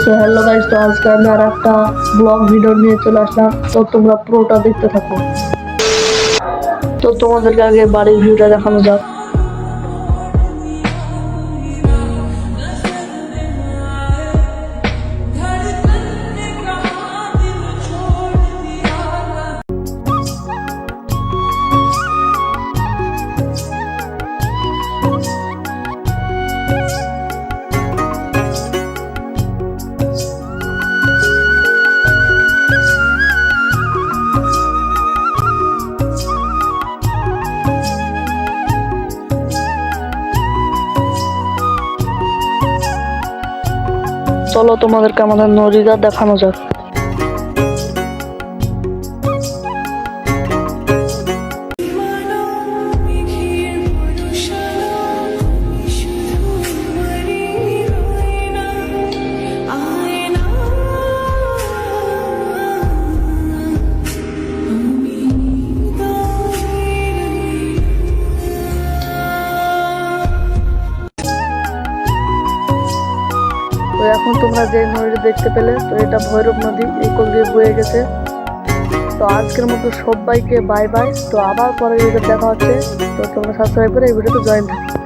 So hello guys, তো আজকে আমি আর একটা ব্লগ ভিডিও নিয়ে চলে আসলাম। তো তোমরা পুরোটা দেখতে থাকো। তো তোমাদেরকে আগে বাড়ির ভিউটা দেখানো যাক। চলো তোমাদেরকে আমাদের নদীটা দেখানো যাক। তো এখন তোমরা যে নদীটা দেখতে পেলে, তো এটা ভৈরব নদী, এই কোল দিয়ে বয়ে গেছে। তো আজকের মতো সবাইকে বাই বাই। তো আবার পরে ভিডিও দেখা হচ্ছে। তো তোমরা সাবস্ক্রাইব করে এই ভিডিওতে জয়েন থাকো।